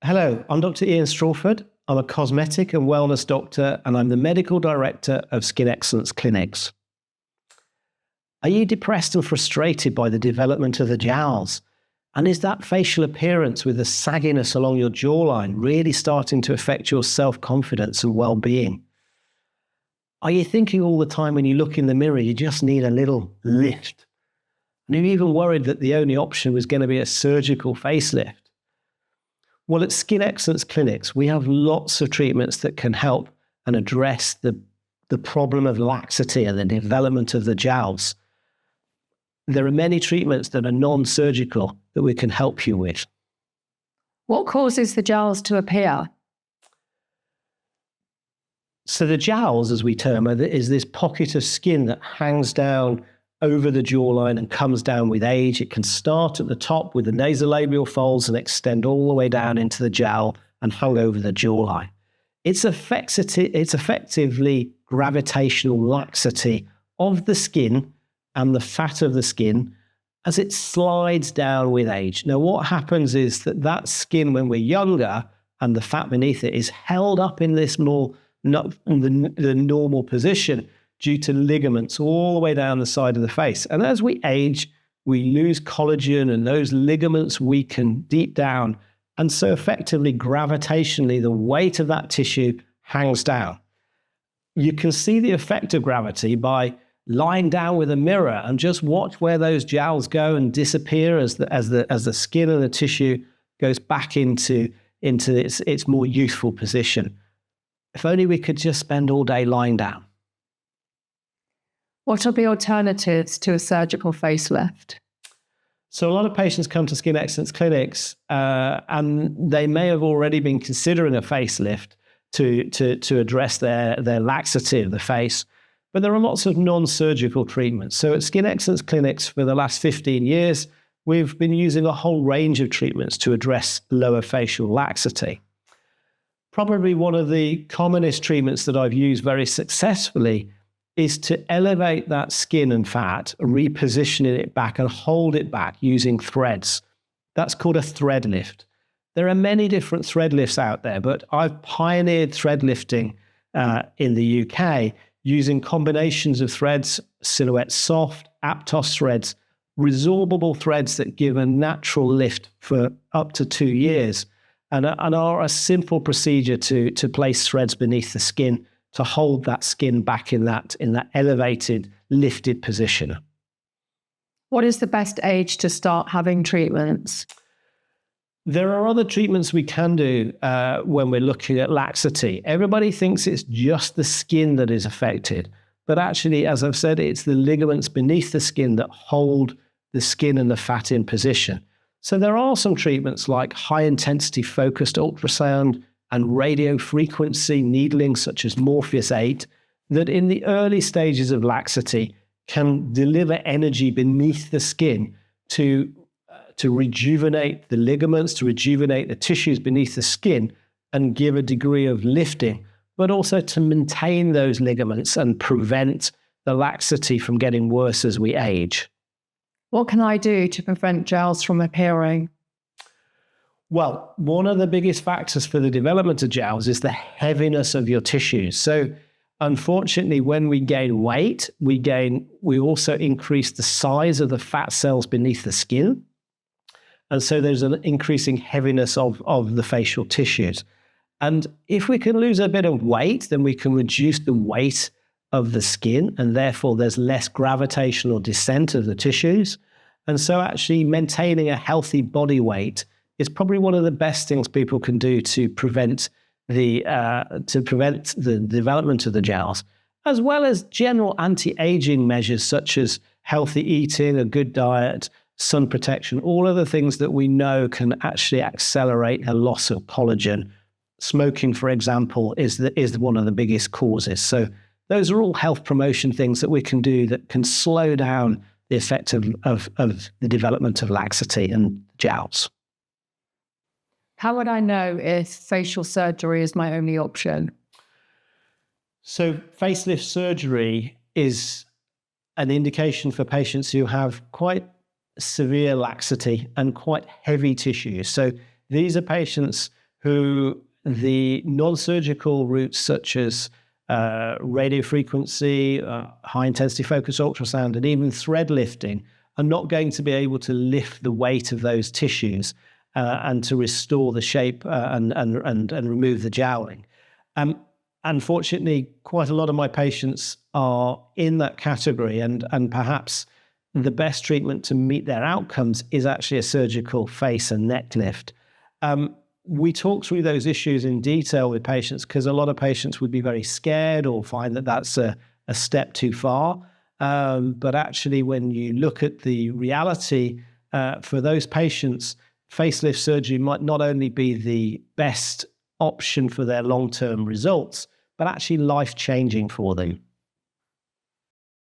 Hello, I'm Dr. Strawford. I'm a cosmetic and wellness doctor, and I'm the medical director of Skin Excellence Clinics. Are you depressed and frustrated by the development of the jowls? And is that facial appearance with the sagginess along your jawline really starting to affect your self-confidence and well-being? Are you thinking all the time when you look in the mirror, you just need a little lift? And are you even worried that the only option was going to be a surgical facelift? Well, at Skin Excellence Clinics, we have lots of treatments that can help and address the problem of laxity and the development of the jowls. There are many treatments that are non-surgical that we can help you with. What causes the jowls to appear? So the jowls, as we term it, is this pocket of skin that hangs down over the jawline and comes down with age. It can start at the top with the nasolabial folds and extend all the way down into the jowl and hung over the jawline. It's effectively gravitational laxity of the skin and the fat of the skin as it slides down with age. Now, what happens is that skin, when we're younger, and the fat beneath it is held up in this the normal position due to ligaments all the way down the side of the face. And as we age, we lose collagen and those ligaments weaken deep down. And so effectively, gravitationally, the weight of that tissue hangs down. You can see the effect of gravity by lying down with a mirror and just watch where those jowls go and disappear as the skin and the tissue goes back into its more youthful position. If only we could just spend all day lying down. What are the alternatives to a surgical facelift? So a lot of patients come to Skin Excellence Clinics and they may have already been considering a facelift to address their laxity of the face, but there are lots of non-surgical treatments. So at Skin Excellence Clinics for the last 15 years, we've been using a whole range of treatments to address lower facial laxity. Probably one of the commonest treatments that I've used very successfully is to elevate that skin and fat, repositioning it back and hold it back using threads. That's called a thread lift. There are many different thread lifts out there, but I've pioneered thread lifting in the UK using combinations of threads, Silhouette Soft, Aptos threads, resorbable threads that give a natural lift for up to 2 years and are a simple procedure to place threads beneath the skin to hold that skin back in that elevated, lifted position. What is the best age to start having treatments? There are other treatments we can do when we're looking at laxity. Everybody thinks it's just the skin that is affected, but actually, as I've said, it's the ligaments beneath the skin that hold the skin and the fat in position. So there are some treatments like high-intensity focused ultrasound and radio frequency needling, such as Morpheus 8, that in the early stages of laxity can deliver energy beneath the skin to rejuvenate the ligaments, to rejuvenate the tissues beneath the skin and give a degree of lifting, but also to maintain those ligaments and prevent the laxity from getting worse as we age. What can I do to prevent jowls from appearing? Well, one of the biggest factors for the development of jowls is the heaviness of your tissues. So unfortunately, when we gain weight, we also increase the size of the fat cells beneath the skin. And so there's an increasing heaviness of the facial tissues. And if we can lose a bit of weight, then we can reduce the weight of the skin, and therefore there's less gravitational descent of the tissues. And so actually maintaining a healthy body weight is probably one of the best things people can do to prevent the development of the jowls, as well as general anti-aging measures such as healthy eating, a good diet, sun protection, all of the things that we know can actually accelerate a loss of collagen. Smoking, for example, is one of the biggest causes. So those are all health promotion things that we can do that can slow down the effect of the development of laxity and jowls. How would I know if facial surgery is my only option? So facelift surgery is an indication for patients who have quite severe laxity and quite heavy tissues. So these are patients who the non-surgical routes such as radio frequency, high intensity focus ultrasound, and even thread lifting are not going to be able to lift the weight of those tissues and to restore the shape and remove the jowling. Unfortunately, quite a lot of my patients are in that category, and perhaps the best treatment to meet their outcomes is actually a surgical face and neck lift. We talk through those issues in detail with patients because a lot of patients would be very scared or find that that's a step too far. But actually, when you look at the reality, for those patients, facelift surgery might not only be the best option for their long-term results, but actually life-changing for them.